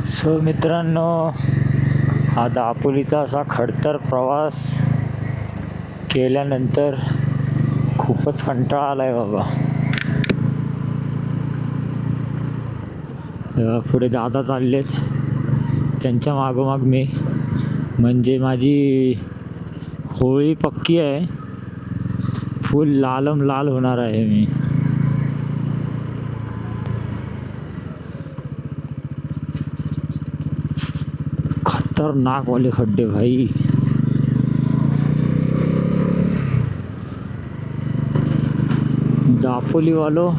So मित्रांनो, हा दापोलीचा असा खडतर प्रवास केल्यानंतर खूपच कंटाळा आला आहे बाबा. पुढे दादा चाललेत, त्यांच्या मागोमाग मी. म्हणजे माझी होळी पक्की आहे, फुल लालम लाल होणार आहे मी. खतरनाक वाले खड्डे भाई. दापोली वालो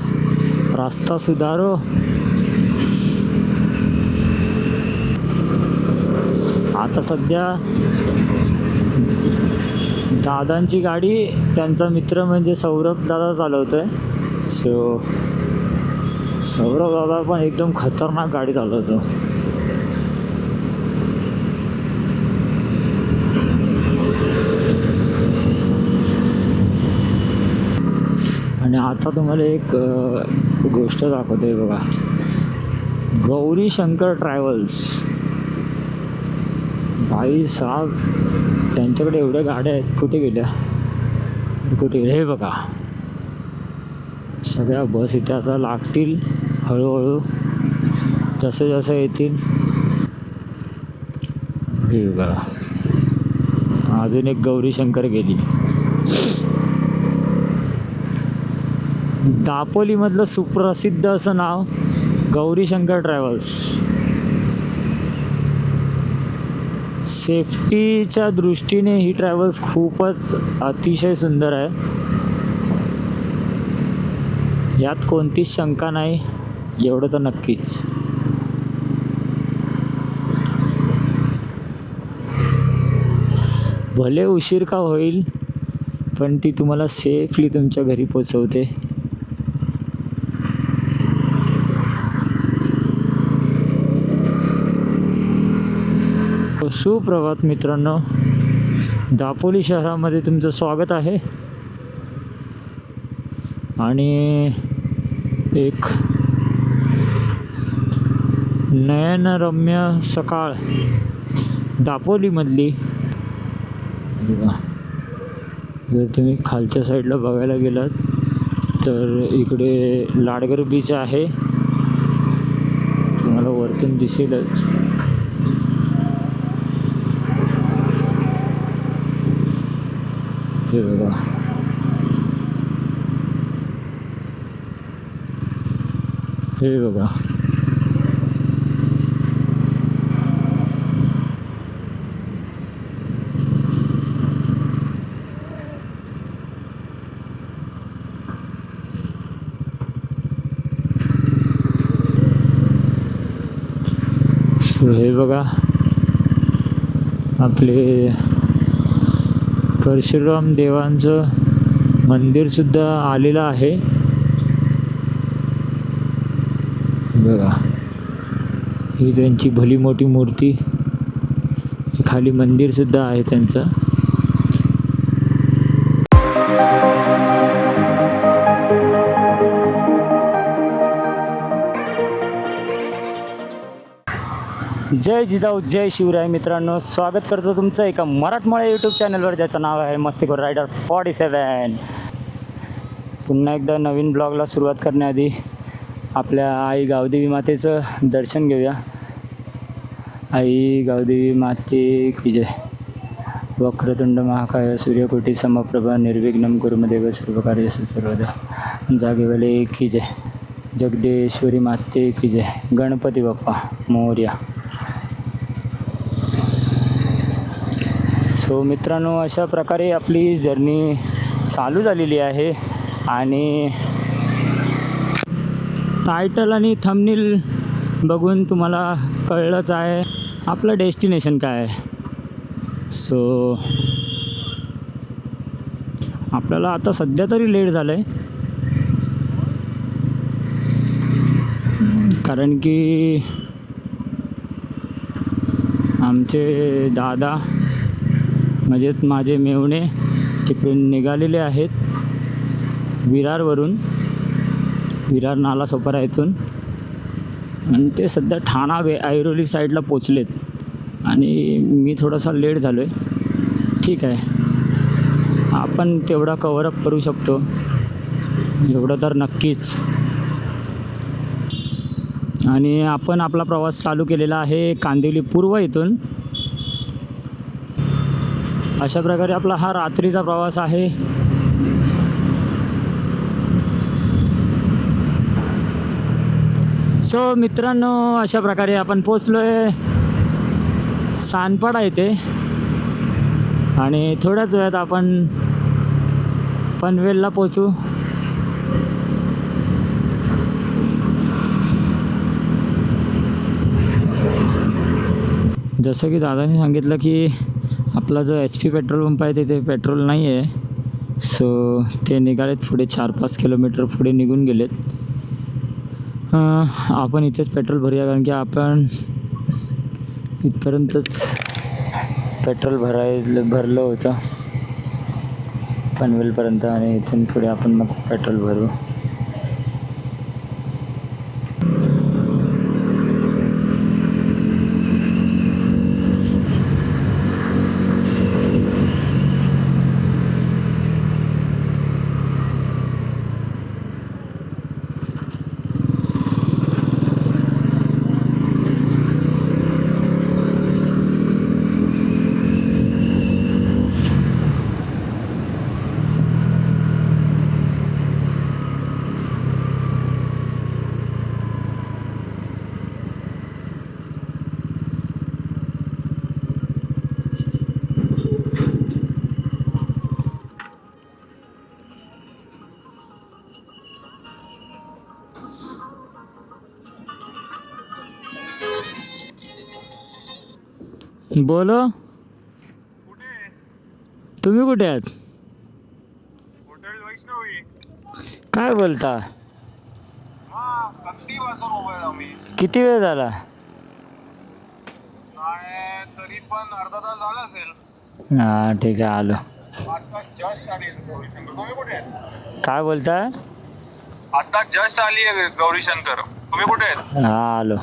रास्ता सुधारो. आता सध्या दादांची गाडी त्यांचा मित्र म्हणजे सौरभ दादा चालवतोय. सौरभ दादा पण एकदम खतरनाक गाडी चालवतो. आणि आता तुम्हाला एक गोष्ट दाखवतोय बघा. गौरी शंकर ट्रॅव्हल्स भाई साहब, त्यांच्याकडे एवढ्या गाड्या आहेत. कुठे गेल्या हे बघा. सगळ्या बस इथे आता लागतील हळूहळू, जसे जसे येतील. हे बघा, अजून एक गौरी शंकर गेली. दापोलीमधलं सुप्रसिद्ध असं नाव गौरी शंकर ट्रॅव्हल्स. सेफ्टीच्या दृष्टीने ही ट्रॅव्हल्स खूपच अतिशय सुंदर आहे, यात कोणतीच शंका नाही, एवढं तर नक्कीच. भले उशीर का होईल, पण ती तुम्हाला सेफली तुमच्या घरी पोचवते. सुप्रभात मित्रांनो, दापोली शहरामध्ये तुमचं स्वागत आहे. आणि एक नयनरम्य सकाळ दापोलीमधली. जर तुम्ही खालच्या साईडला बघायला गेलात तर इकडे लाडगर बीच आहे, तुम्हाला वरतून दिसेलच. हे बघा, हे बघा. हे बघा, आपले परशुराम देवांचं मंदिरसुद्धा आलेलं आहे. बघा, ही त्यांची भली मोठी मूर्ती, खाली मंदिरसुद्धा आहे त्यांचं. जय जिजाऊ जय शिवराय. मित्रांनो, स्वागत करतो तुमचं एका मराठमोळ्या यूट्यूब चॅनलवर, ज्याचं नाव आहे मस्तीखोर रायडर 47. पुन्हा एकदा नवीन ब्लॉगला सुरुवात करण्याआधी आपल्या आई गावदेवी मातेचं दर्शन घेऊया. आई गावदेवी माते की जय. वक्रतुंड महाकाय सूर्यकोटी समप्रभा निर्विघ्नं कुरुमदेव सर्वकार्येषु सर्वदा. जागेवाले की जय. जगदेश्वरी माते की जय. गणपती बाप्पा मोरया. सो मित्रांनो, अशा प्रकारे आपली जर्नी चालू झालेली आहे. आणि टायटल आणि थंबनेल बघून तुम्हाला कळलंच आहे आपलं डेस्टिनेशन काय आहे. सो आपल्याला आता सध्या तरी लेट झालं आहे, कारण की आमचे दादा म्हणजेच माझे मेवणे तिकडून निघालेले आहेत विरारवरून, विरार नालासोपारा इथून. आणि ते सध्या ठाणा ऐरोली साईडला पोचलेत आणि मी थोडासा लेट झालो आहे. ठीक आहे, आपण तेवढा कव्हरअप करू शकतो एवढं तर नक्कीच. आणि आपण आपला प्रवास चालू केलेला आहे कांदिवली पूर्व इथून. अशा प्रकारे आपला हा रात्रीचा प्रवास आहे. सो मित्रांनो, अशा प्रकारे आपण पोचलो आहे सानपाडा येथे आणि थोड्याच वेळात आपण पनवेलला पोचू. जसं की दादाने सांगितलं की आपला जो HP पेट्रोल पंप आहे तिथे पेट्रोल नाही आहे. सो ते निघालेत पुढे 4-5 किलोमीटर पुढे निघून गेलेत. आपण इथेच पेट्रोल भरूया कारण की आपण इथपर्यंतच पेट्रोल भरलं होतं पनवेलपर्यंत आणि इथून पुढे आपण मग पेट्रोल भरू. बोलो, तुम्ही कुठे आहात? हॉटेल वैष्णवी. काय बोलता? किती वाजता मोबाईल आम्ही किती वेळ झाला? काय तरी पण अर्धा तास झाला असेल. हां ठीक आहे, आलो. आता जस्ट आली गौरीशंकर. तुम्ही कुठे आहेत? काय बोलता? आता जस्ट आली आहे गौरीशंकर. तुम्ही कुठे आहेत? हां आलो.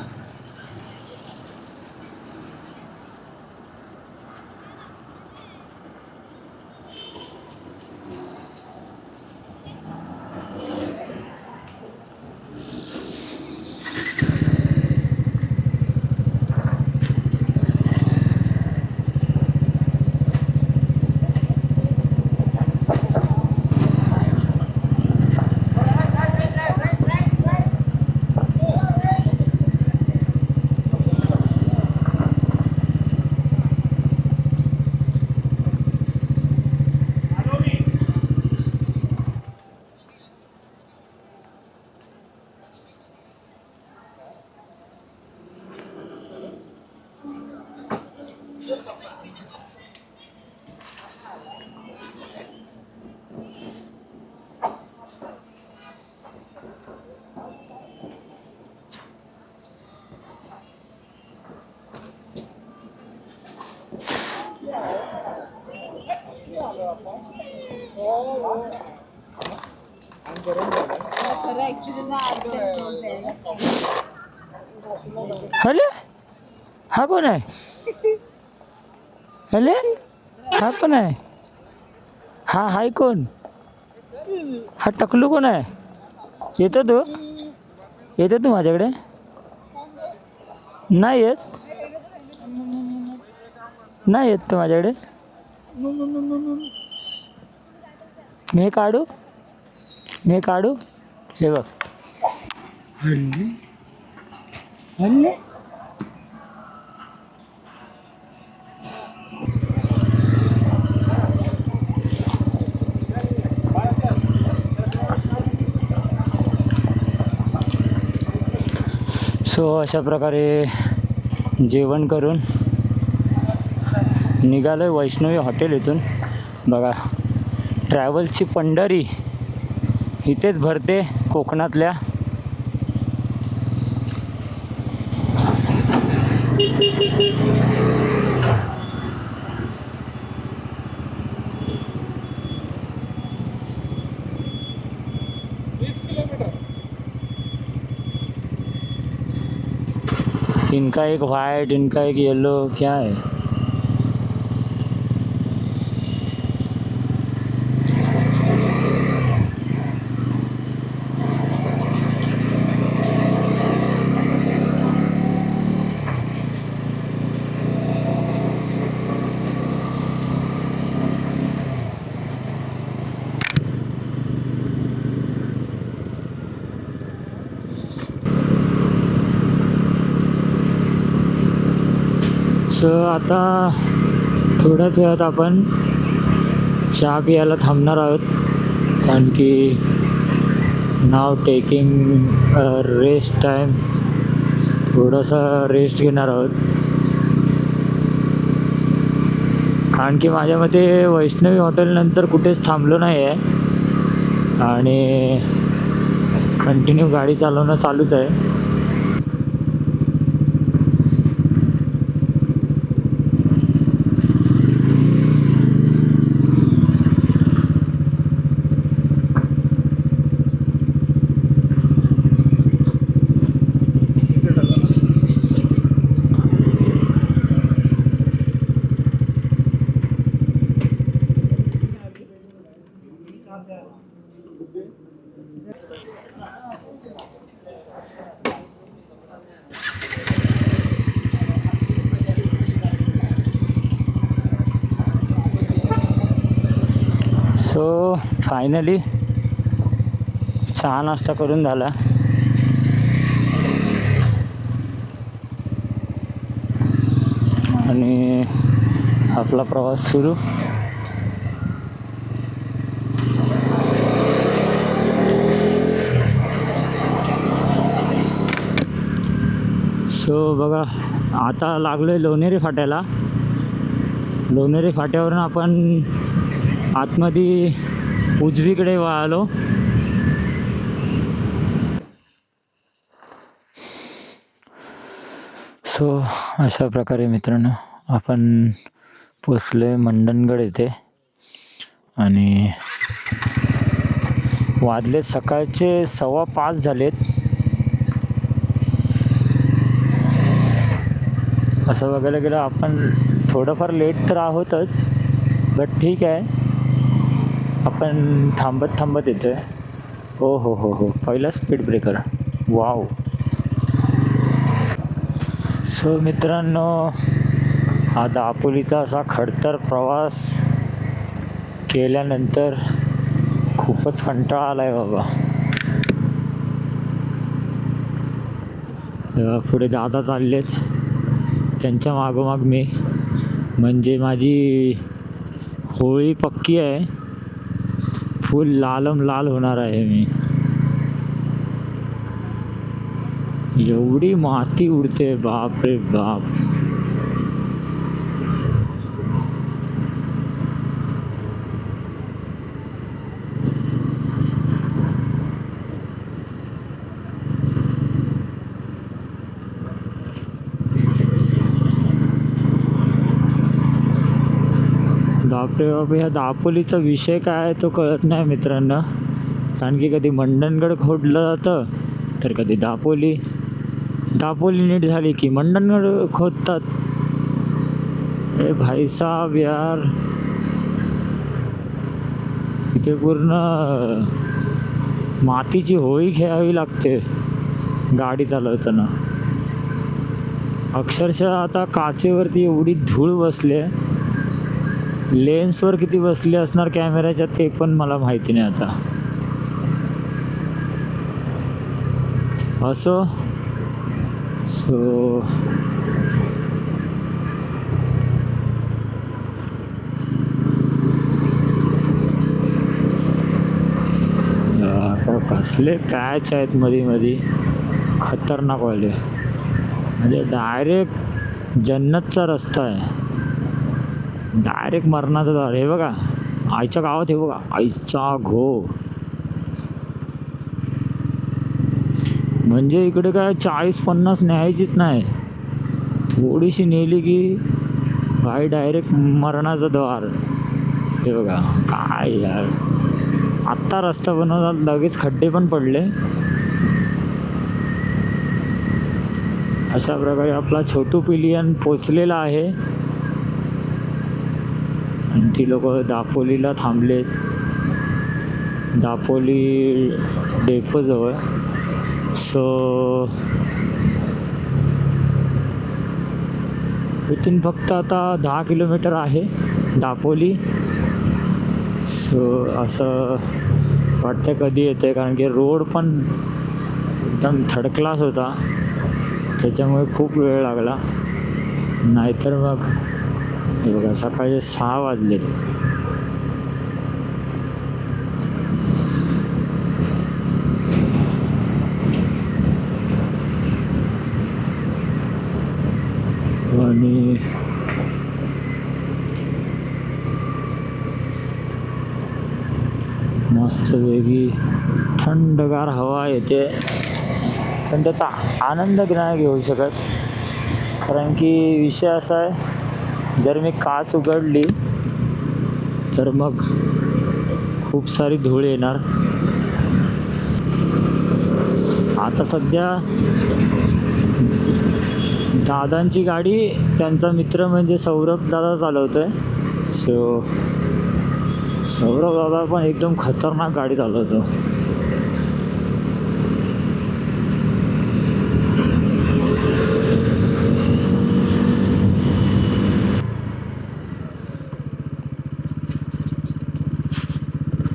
हॅलो, हा कोण आहे? हॅलो, हा कोण आहे? हा हाय कोण? हा टकलू कोण आहे? येतो तू माझ्याकडे? नाही येत तो माझ्याकडे. मी काढू हे बघ. हल्ले सो अशा प्रकारे जेवण करून निघालो आहे वैष्णवी हॉटेल इथून. बघा, ट्रॅव्हल्सची पंढरी इथेच भरते कोकणातल्या. इनका एक वाइट, इनका एक येलो, क्या है? सो आता थोड्याच वेळात आपण चहा प्यायला थांबणार आहोत, कारण की नाव टेकिंग रेस्ट टाईम, थोडासा रेस्ट घेणार आहोत. कारण की माझ्या मते वैष्णवी हॉटेलनंतर कुठेच थांबलो नाही आहे आणि कंटिन्यू गाडी चालवणं चालूच आहे. सो फायनली चहा नाश्ता करून झाला आणि आपला प्रवास सुरू. सो बघा, आता लागलो आहे लोणेरे फाट्याला. लोणेरे फाट्यावरून आपण आतमध्ये उजवीकडे वळालो. सो अशा प्रकारे मित्रांनो आपण पोचलो आहे मंडणगड येथे आणि वाजले सकाळचे 5:15 झालेत. असं बघायला गेलं आपण थोडंफार लेट तर आहोतच, बट ठीक आहे, आपण थांबत थांबत येतो आहे. हो हो हो हो, पहिला स्पीड ब्रेकर, वाव. सो मित्रांनो, हा दापोलीचा असा खडतर प्रवास केल्यानंतर खूपच कंटाळा आला आहे बाबा. पुढे दादा चाललेत, त्यांच्या मागोमाग मी, म्हणजे माझी होळी पक्की आहे, फुल लालम लाल होणार आहे मी. एवढी माती उडते, बाप रे बाप. बापरे बाप, ह्या दापोलीचा विषय काय आहे तो कळत नाही मित्रांनो. कारण की कधी मंडणगड खोदलं जातं, तर कधी दापोली नीट झाली की मंडणगड खोदतात. ए भाई साहब यार, इथे पूर्ण मातीची होळी खेळावी लागते गाडी चालवताना. अक्षरशः आता काचेवरती एवढी धूळ बसले, लेन्सवर किती बसले असणार कॅमेऱ्याच्या ते पण मला माहिती नाही आता. असो सो कसले पॅच आहेत मध्ये मध्ये, खतरनाक वाले, म्हणजे डायरेक्ट जन्नतचा रस्ता आहे, डायरेक्ट मरणाचा दार. हे बघा आईच्या गावात, हे बघा आईचा घो. म्हणजे इकडे काय 40-50 न्यायचीच नाही, थोडीशी नेली की भाई डायरेक्ट मरणाचं द्वार. हे बघा काय यार, आत्ता रस्ता बनवला लगेच खड्डे पण पडले. अशा प्रकारे आपला छोटू पिलियन पोचलेला आहे आणि ती लोक दापोलीला थांबलेत, दापोली डेपोजवळ. सो इथून फक्त आता 10 किलोमीटर आहे दापोली. सो असं वाटतं कधी येते, कारण की रोड पण एकदम थर्ड क्लास होता, त्याच्यामुळे खूप वेळ लागला. नाहीतर मग हे बघा सकाळचे 6 वाजले. आणि मस्त वेगळी थंडगार हवा येते, पण त्याचा आनंद नाही घेऊ शकत, कारण की विषय असा आहे, जर मी काच उघडली तर मग खूप सारी धूळ येणार. आता सध्या दादांची गाडी त्यांचा मित्र म्हणजे सौरभ दादा चालवतोय. सो सौरभ दादा पण एकदम खतरनाक गाडी चालवतो.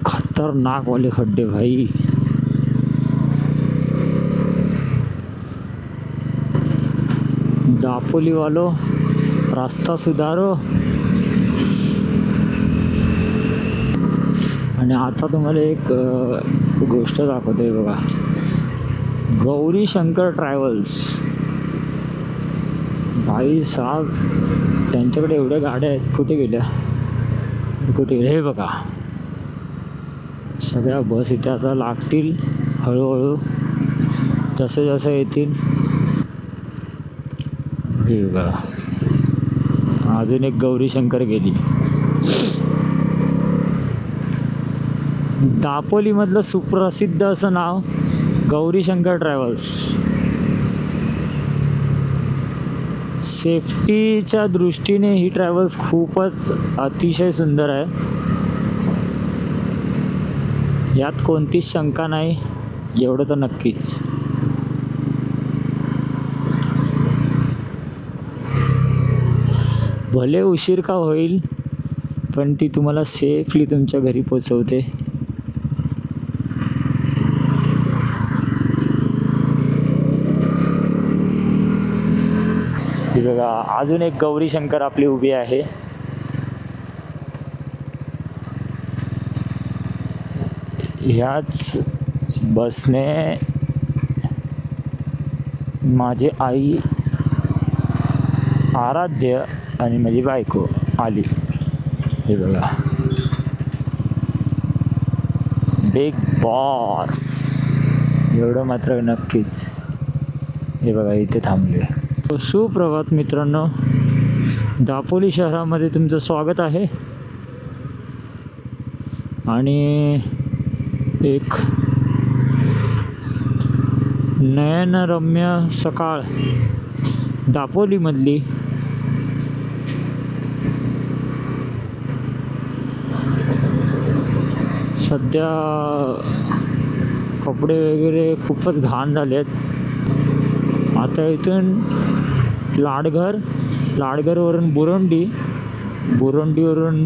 खतरनाक वाले खड्डे भाई. दापोली वालो रास्ता सुधारो. आणि आता तुम्हाला एक गोष्ट दाखवतोय बघा, गौरी शंकर ट्रॅव्हल्स. भाई साहब, त्यांच्याकडे एवढ्या गाड्या आहेत, कुठे गेल्या, कुठे गेल्या, हे बघा सगळ्या बस इथे आता लागतील हळूहळू, जसे जसे येतील. हे बघा अजून एक गौरी शंकर गेली. दापोलीमधलं सुप्रसिद्ध असं नाव गौरी शंकर ट्रॅव्हल्स. सेफ्टीच्या दृष्टीने ही ट्रॅव्हल्स खूपच अतिशय सुंदर आहे, यात कोणतीच शंका नाही, एवढं तर नक्कीच. भले उशीर का होईल, पण ती तुम्हाला सेफली तुमच्या घरी पोचवते. ही बघा अजून एक गौरी शंकर आपली उभी आहे. ह्याच बसने माझी आई, आराध्य आणि माझी बायको आली. हे बघा बिग बॉस, एवढं मात्र नक्कीच. हे बघा इथे थांबले. सुप्रभात मित्रांनो, दापोली शहरामध्ये तुमचं स्वागत आहे. आणि एक नयनरम्य सकाळ दापोलीमधली. सध्या कपडे वगैरे खूपच घाण झाले आहेत. आता इथून लाडघर, लाडघरवरून बुरंडी, बुरंडीवरून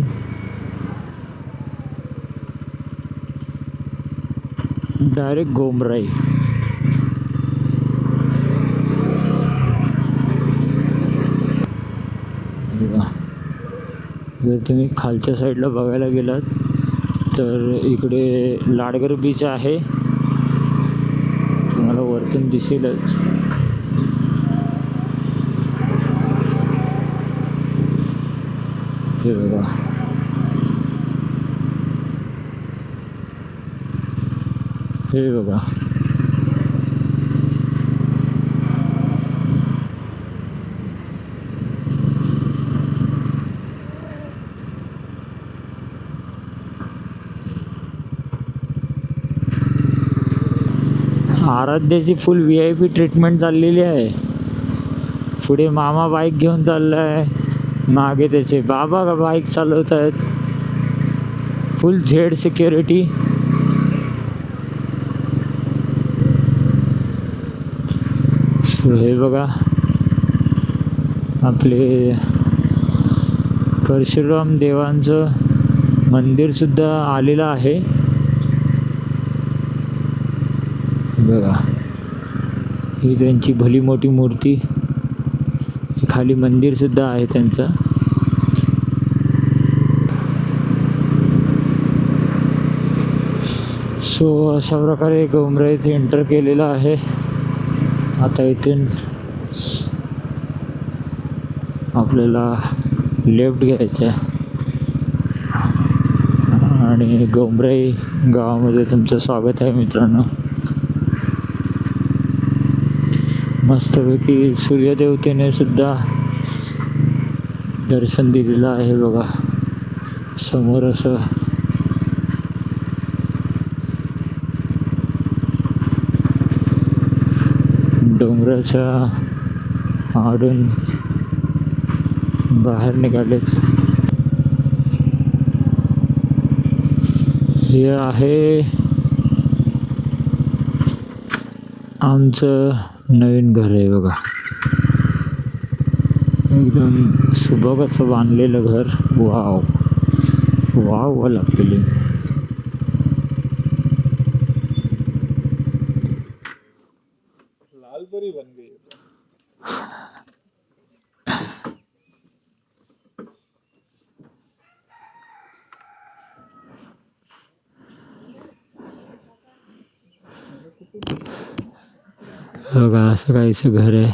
डायरेक्ट गोमराई. जर तुम्ही खालच्या साईडला बघायला गेलात तर इकडे लाडघर बीच आहे, तुम्हाला वरतून दिसेलच. हे बघा हे बघा आराध्याची फुल VIP ट्रीटमेंट चाललेली आहे. पुढे मामा बाईक घेऊन चाललाय, मागे त्याचे बाबा बाईक चालवत आहेत, फुल झेड सिक्युरिटी. हे बघा आपले परशुराम देवांचं मंदिर सुद्धा आलेलं आहे. बघा ही त्यांची भली मोठी मूर्ती, खाली मंदिर सुद्धा आहे त्यांचं. सो अशा प्रकारे गौमरा इथे एंटर केलेलं आहे. आता इथून आपल्याला लेफ्ट घ्यायचं आहे आणि गौमराई गावामध्ये तुमचं स्वागत आहे मित्रांनो. मस्तपैकी सूर्यदेवतेने सुद्धा दर्शन दिलेलं आहे बघा. समोर असं डोंगराच्या आडून बाहेर निघाले. हे आहे आमचं नवीन घर आहे बघा. एकदम सुबकाचं बांधलेलं घर. वाव वाव वाला फिलिंग. लालपरी बन गई. बघा असं काहीचं घर आहे.